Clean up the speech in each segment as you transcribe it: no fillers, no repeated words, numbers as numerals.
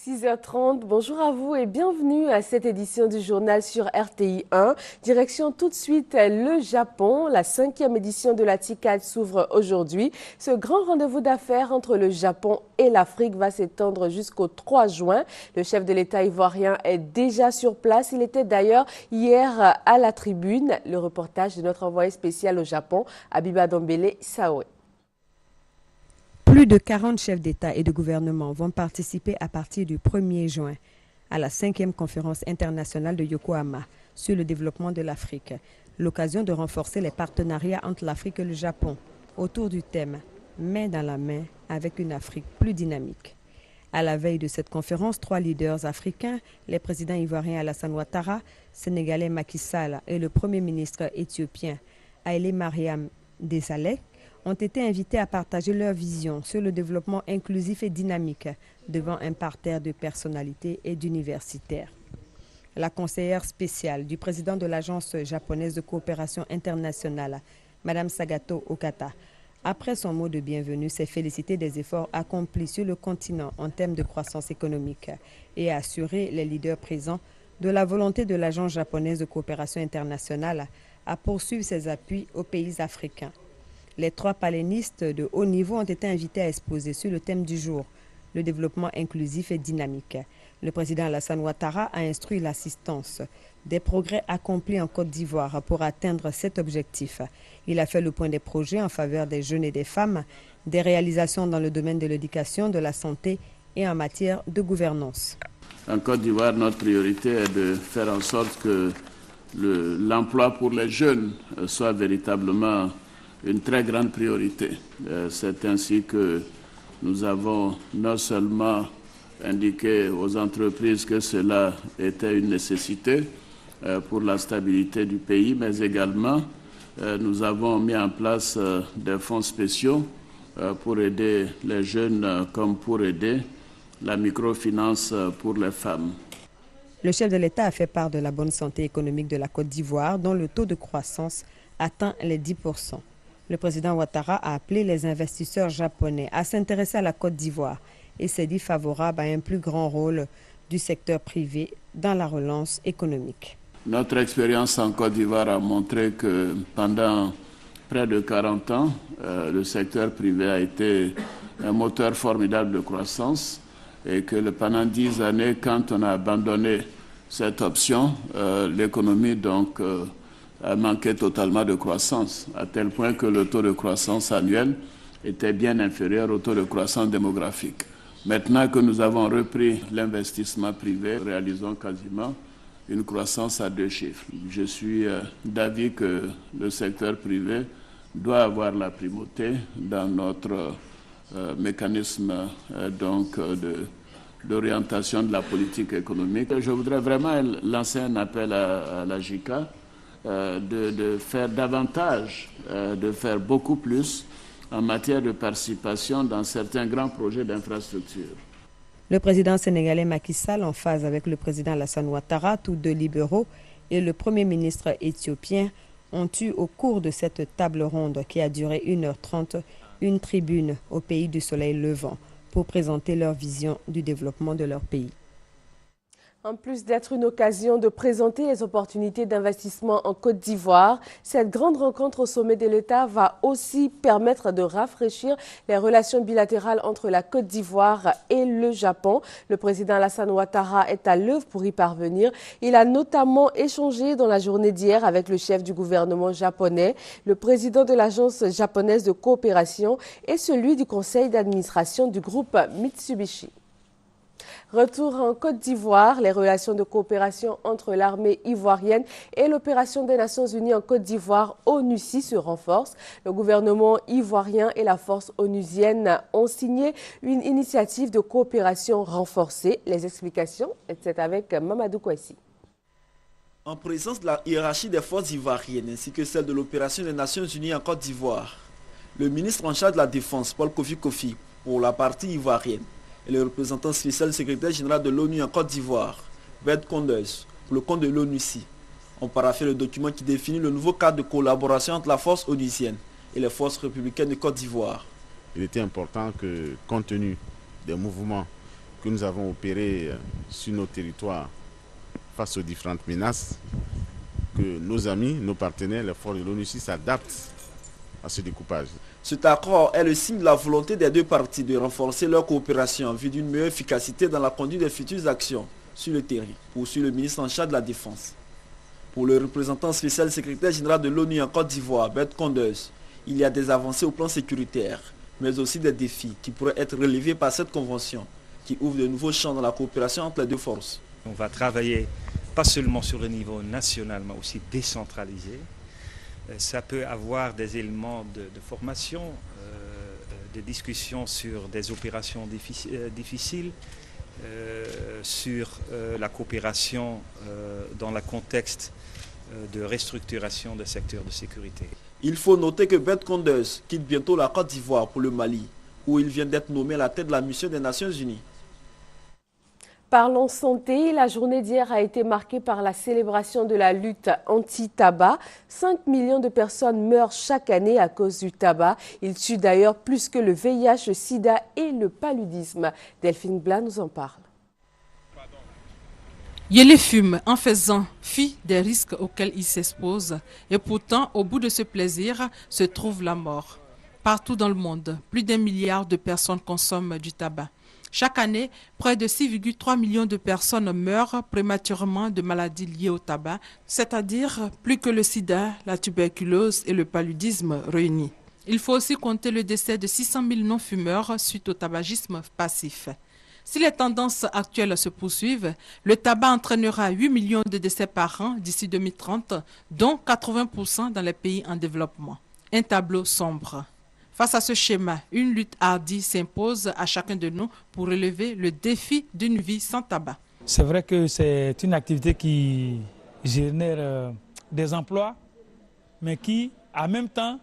6h30, bonjour à vous et bienvenue à cette édition du journal sur RTI 1. Direction tout de suite le Japon. La 5e édition de la TICAD s'ouvre aujourd'hui. Ce grand rendez-vous d'affaires entre le Japon et l'Afrique va s'étendre jusqu'au 3 juin. Le chef de l'État ivoirien est déjà sur place. Il était d'ailleurs hier à la tribune. Le reportage de notre envoyé spécial au Japon, Abiba Dombele Saoé. Plus de 40 chefs d'État et de gouvernement vont participer à partir du 1er juin à la 5e conférence internationale de Yokohama sur le développement de l'Afrique. L'occasion de renforcer les partenariats entre l'Afrique et le Japon autour du thème « Main dans la main avec une Afrique plus dynamique ». À la veille de cette conférence, 3 leaders africains, les présidents ivoiriens Alassane Ouattara, sénégalais Macky Sall et le Premier ministre éthiopien Haïlé Mariam Desalegn, ont été invités à partager leur vision sur le développement inclusif et dynamique devant un parterre de personnalités et d'universitaires. La conseillère spéciale du président de l'Agence japonaise de coopération internationale, Mme Sagato Okata, après son mot de bienvenue, s'est félicitée des efforts accomplis sur le continent en termes de croissance économique et a assuré les leaders présents de la volonté de l'Agence japonaise de coopération internationale à poursuivre ses appuis aux pays africains. Les 3 panélistes de haut niveau ont été invités à exposer sur le thème du jour, le développement inclusif et dynamique. Le président Alassane Ouattara a instruit l'assistance des progrès accomplis en Côte d'Ivoire pour atteindre cet objectif. Il a fait le point des projets en faveur des jeunes et des femmes, des réalisations dans le domaine de l'éducation, de la santé et en matière de gouvernance. En Côte d'Ivoire, notre priorité est de faire en sorte que l'emploi pour les jeunes soit véritablement une très grande priorité. C'est ainsi que nous avons non seulement indiqué aux entreprises que cela était une nécessité pour la stabilité du pays, mais également nous avons mis en place des fonds spéciaux pour aider les jeunes comme pour aider la microfinance pour les femmes. Le chef de l'État a fait part de la bonne santé économique de la Côte d'Ivoire, dont le taux de croissance atteint les 10%. Le président Ouattara a appelé les investisseurs japonais à s'intéresser à la Côte d'Ivoire et s'est dit favorable à un plus grand rôle du secteur privé dans la relance économique. Notre expérience en Côte d'Ivoire a montré que pendant près de 40 ans, le secteur privé a été un moteur formidable de croissance et que pendant 10 années, quand on a abandonné cette option, l'économie donc a manqué totalement de croissance, à tel point que le taux de croissance annuel était bien inférieur au taux de croissance démographique. Maintenant que nous avons repris l'investissement privé, nous réalisons quasiment une croissance à 2 chiffres. Je suis d'avis que le secteur privé doit avoir la primauté dans notre mécanisme d'orientation de la politique économique. Je voudrais vraiment lancer un appel à la JICA de faire davantage, de faire beaucoup plus en matière de participation dans certains grands projets d'infrastructure. Le président sénégalais Macky Sall, en phase avec le président Alassane Ouattara, tous 2 libéraux, et le premier ministre éthiopien ont eu au cours de cette table ronde qui a duré 1h30 une tribune au pays du soleil levant pour présenter leur vision du développement de leur pays. En plus d'être une occasion de présenter les opportunités d'investissement en Côte d'Ivoire, cette grande rencontre au sommet de l'État va aussi permettre de rafraîchir les relations bilatérales entre la Côte d'Ivoire et le Japon. Le président Alassane Ouattara est à l'œuvre pour y parvenir. Il a notamment échangé dans la journée d'hier avec le chef du gouvernement japonais, le président de l'Agence japonaise de coopération et celui du conseil d'administration du groupe Mitsubishi. Retour en Côte d'Ivoire, les relations de coopération entre l'armée ivoirienne et l'opération des Nations Unies en Côte d'Ivoire, ONUCI, se renforcent. Le gouvernement ivoirien et la force onusienne ont signé une initiative de coopération renforcée. Les explications, c'est avec Mamadou Kouessi. En présence de la hiérarchie des forces ivoiriennes ainsi que celle de l'opération des Nations Unies en Côte d'Ivoire, le ministre en charge de la Défense, Paul Kofi, pour la partie ivoirienne, et le représentant spécial du secrétaire général de l'ONU en Côte d'Ivoire, Bert Koenders, pour le compte de l'ONUCI, ont paraphé le document qui définit le nouveau cadre de collaboration entre la force onusienne et les forces républicaines de Côte d'Ivoire. Il était important que, compte tenu des mouvements que nous avons opérées sur nos territoires face aux différentes menaces, que nos amis, nos partenaires, les forces de l'ONUCI s'adaptent à ce découpage. Cet accord est le signe de la volonté des deux parties de renforcer leur coopération en vue d'une meilleure efficacité dans la conduite des futures actions sur le terrain, poursuit le ministre en charge de la Défense. Pour le représentant spécial secrétaire général de l'ONU en Côte d'Ivoire, Bert Koenders, il y a des avancées au plan sécuritaire, mais aussi des défis qui pourraient être relevés par cette convention, qui ouvre de nouveaux champs dans la coopération entre les deux forces. On va travailler pas seulement sur le niveau national, mais aussi décentralisé. Ça peut avoir des éléments de formation, de discussion sur des opérations difficiles, sur la coopération dans le contexte de restructuration des secteurs de sécurité. Il faut noter que Bert Koenders quitte bientôt la Côte d'Ivoire pour le Mali, où il vient d'être nommé à la tête de la mission des Nations Unies. Parlons santé, la journée d'hier a été marquée par la célébration de la lutte anti-tabac. 5 millions de personnes meurent chaque année à cause du tabac. Il tue d'ailleurs plus que le VIH, le sida et le paludisme. Delphine Blas nous en parle. Yélé fume en faisant fi des risques auxquels il s'expose. Et pourtant, au bout de ce plaisir, se trouve la mort. Partout dans le monde, plus d'1 milliard de personnes consomment du tabac. Chaque année, près de 6,3 millions de personnes meurent prématurément de maladies liées au tabac, c'est-à-dire plus que le sida, la tuberculose et le paludisme réunis. Il faut aussi compter le décès de 600 000 non-fumeurs suite au tabagisme passif. Si les tendances actuelles se poursuivent, le tabac entraînera 8 millions de décès par an d'ici 2030, dont 80% dans les pays en développement. Un tableau sombre. Face à ce schéma, une lutte hardie s'impose à chacun de nous pour relever le défi d'une vie sans tabac. C'est vrai que c'est une activité qui génère des emplois, mais qui, en même temps,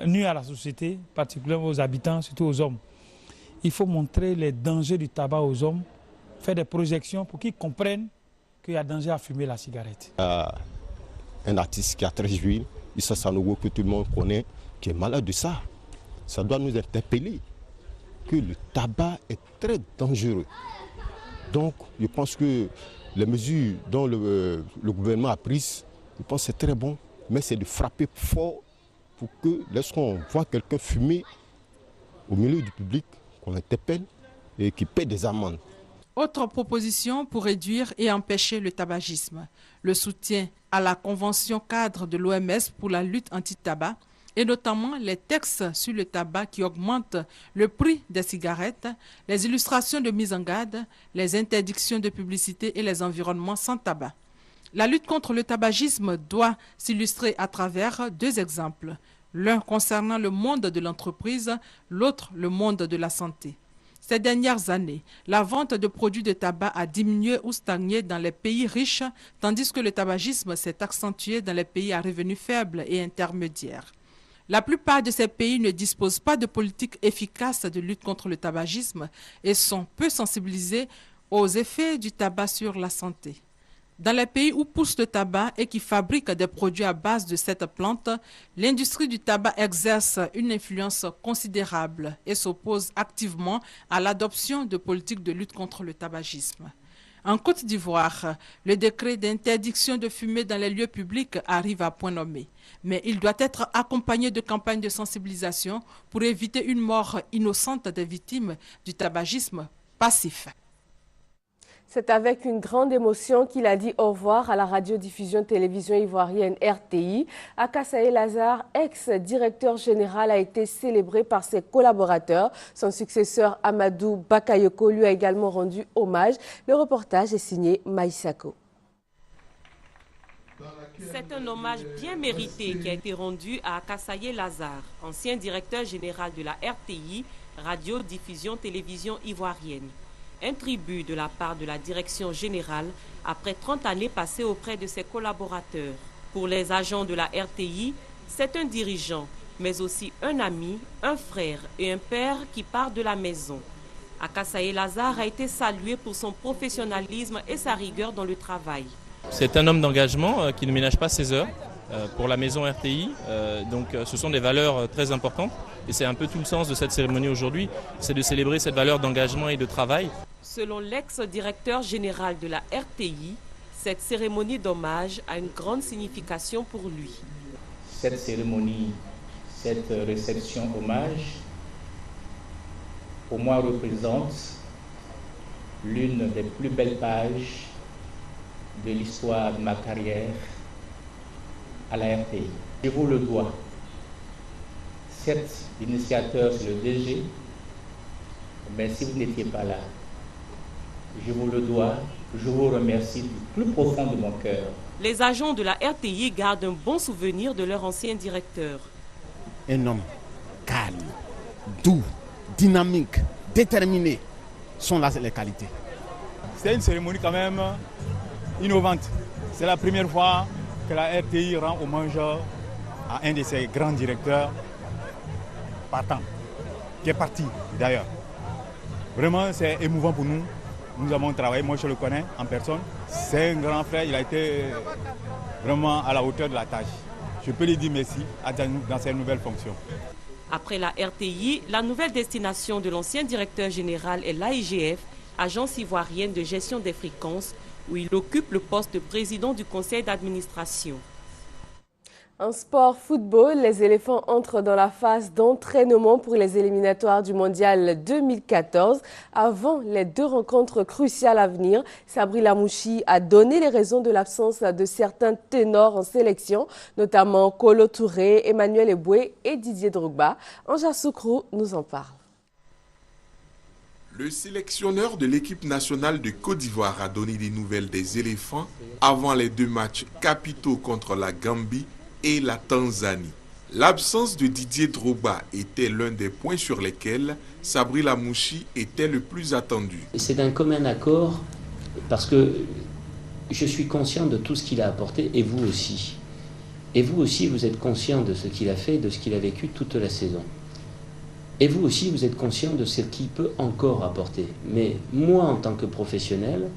nuit à la société, particulièrement aux habitants, surtout aux hommes. Il faut montrer les dangers du tabac aux hommes, faire des projections pour qu'ils comprennent qu'il y a danger à fumer la cigarette. Un artiste qui a très joué, Issa Sanogo, que tout le monde connaît, qui est malade de ça. Ça doit nous interpeller que le tabac est très dangereux. Donc, je pense que les mesures dont le gouvernement a prises, je pense que c'est très bon, mais c'est de frapper fort pour que, lorsqu'on voit quelqu'un fumer au milieu du public, qu'on interpelle et qui paie des amendes. Autre proposition pour réduire et empêcher le tabagisme, le soutien à la Convention cadre de l'OMS pour la lutte anti-tabac, et notamment les textes sur le tabac qui augmentent le prix des cigarettes, les illustrations de mise en garde, les interdictions de publicité et les environnements sans tabac. La lutte contre le tabagisme doit s'illustrer à travers 2 exemples, l'un concernant le monde de l'entreprise, l'autre le monde de la santé. Ces dernières années, la vente de produits de tabac a diminué ou stagné dans les pays riches, tandis que le tabagisme s'est accentué dans les pays à revenus faibles et intermédiaires. La plupart de ces pays ne disposent pas de politique efficace de lutte contre le tabagisme et sont peu sensibilisés aux effets du tabac sur la santé. Dans les pays où pousse le tabac et qui fabriquent des produits à base de cette plante, l'industrie du tabac exerce une influence considérable et s'oppose activement à l'adoption de politiques de lutte contre le tabagisme. En Côte d'Ivoire, le décret d'interdiction de fumer dans les lieux publics arrive à point nommé. Mais il doit être accompagné de campagnes de sensibilisation pour éviter une mort innocente des victimes du tabagisme passif. C'est avec une grande émotion qu'il a dit au revoir à la radiodiffusion télévision ivoirienne RTI. Akasaye Lazare, ex-directeur général, a été célébré par ses collaborateurs. Son successeur Amadou Bakayoko lui a également rendu hommage. Le reportage est signé Maïsako. C'est un hommage bien mérité qui a été rendu à Akasaye Lazare, ancien directeur général de la RTI, radiodiffusion télévision ivoirienne. Un tribut de la part de la direction générale après 30 années passées auprès de ses collaborateurs. Pour les agents de la RTI, c'est un dirigeant, mais aussi un ami, un frère et un père qui part de la maison. Akasaye Lazare a été salué pour son professionnalisme et sa rigueur dans le travail. C'est un homme d'engagement qui ne ménage pas ses heures. pour la maison RTI. Donc ce sont des valeurs très importantes et c'est un peu tout le sens de cette cérémonie aujourd'hui, c'est de célébrer cette valeur d'engagement et de travail. Selon l'ex-directeur général de la RTI, cette cérémonie d'hommage a une grande signification pour lui. Cette cérémonie, cette réception hommage, pour moi représente l'une des plus belles pages de l'histoire de ma carrière à la RTI. Je vous le dois. Certes, l'initiateur, c'est le DG, mais si vous n'étiez pas là, je vous le dois, je vous remercie du plus profond de mon cœur. Les agents de la RTI gardent un bon souvenir de leur ancien directeur. Un homme calme, doux, dynamique, déterminé, sont là les qualités. C'est une cérémonie quand même innovante. C'est la première fois que la RTI rend hommage à un de ses grands directeurs partant, qui est parti d'ailleurs. Vraiment, c'est émouvant pour nous. Nous avons travaillé, moi je le connais en personne. C'est un grand frère, il a été vraiment à la hauteur de la tâche. Je peux lui dire merci dans ses nouvelles fonctions. Après la RTI, la nouvelle destination de l'ancien directeur général est l'AIGF, agence ivoirienne de gestion des fréquences, où il occupe le poste de président du conseil d'administration. En sport football, les éléphants entrent dans la phase d'entraînement pour les éliminatoires du mondial 2014. Avant les 2 rencontres cruciales à venir, Sabri Lamouchi a donné les raisons de l'absence de certains ténors en sélection, notamment Kolo Touré, Emmanuel Eboué et Didier Drogba. Anja Soukrou nous en parle. Le sélectionneur de l'équipe nationale de Côte d'Ivoire a donné des nouvelles des éléphants avant les 2 matchs capitaux contre la Gambie et la Tanzanie. L'absence de Didier Drogba était l'un des points sur lesquels Sabri Lamouchi était le plus attendu. C'est d'un commun accord parce que je suis conscient de tout ce qu'il a apporté et vous aussi. Et vous aussi, vous êtes conscient de ce qu'il a fait, de ce qu'il a vécu toute la saison. Et vous aussi, vous êtes conscient de ce qu'il peut encore apporter. Mais moi, en tant que professionnel,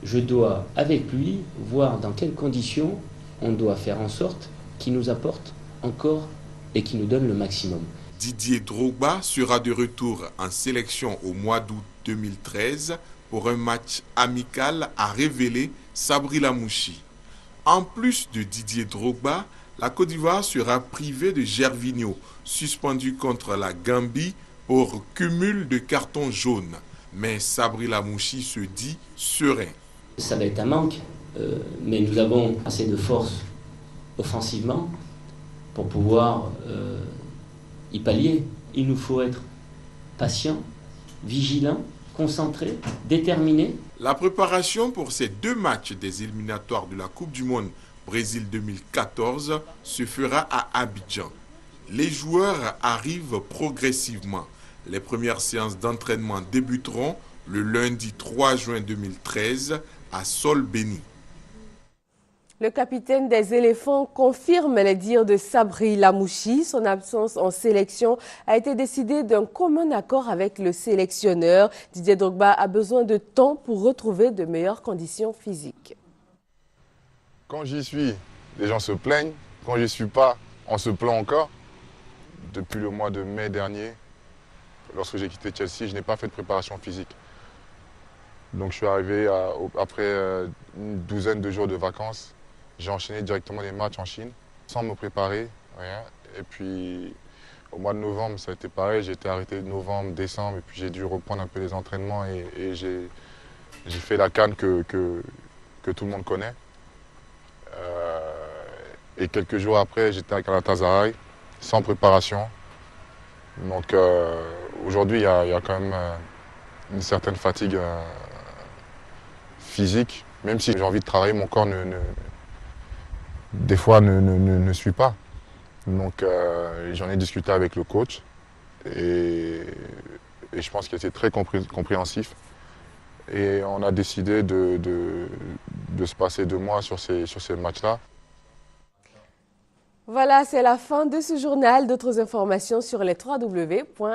je dois, avec lui, voir dans quelles conditions on doit faire en sorte qu'il nous apporte encore et qui nous donne le maximum. Didier Drogba sera de retour en sélection au mois d'août 2013 pour un match amical, a révélé Sabri Lamouchi. En plus de Didier Drogba, la Côte d'Ivoire sera privée de Gervinho, suspendu contre la Gambie pour cumul de cartons jaunes. Mais Sabri Lamouchi se dit serein. Ça va être un manque, mais nous avons assez de force offensivement pour pouvoir y pallier. Il nous faut être patient, vigilant, concentré, déterminé. La préparation pour ces 2 matchs des éliminatoires de la Coupe du Monde Brésil 2014 se fera à Abidjan. Les joueurs arrivent progressivement. Les premières séances d'entraînement débuteront le lundi 3 juin 2013 à Sol Béni. Le capitaine des éléphants confirme les dires de Sabri Lamouchi. Son absence en sélection a été décidée d'un commun accord avec le sélectionneur. Didier Drogba a besoin de temps pour retrouver de meilleures conditions physiques. Quand j'y suis, les gens se plaignent. Quand j'y suis pas, on se plaint encore. Depuis le mois de mai dernier, lorsque j'ai quitté Chelsea, je n'ai pas fait de préparation physique. Donc je suis arrivé après une douzaine de jours de vacances. J'ai enchaîné directement les matchs en Chine, sans me préparer, rien. Et puis au mois de novembre, ça a été pareil. J'ai été arrêté novembre, décembre, et puis j'ai dû reprendre un peu les entraînements et j'ai fait la CAN que tout le monde connaît. Et quelques jours après, j'étais à Galatasaray, sans préparation. Donc aujourd'hui, il y a quand même une certaine fatigue physique. Même si j'ai envie de travailler, mon corps des fois ne suit pas. Donc j'en ai discuté avec le coach et je pense qu'il était très compréhensif. Et on a décidé de se passer 2 mois sur ces matchs-là. Voilà, c'est la fin de ce journal. D'autres informations sur les www.rti.ci.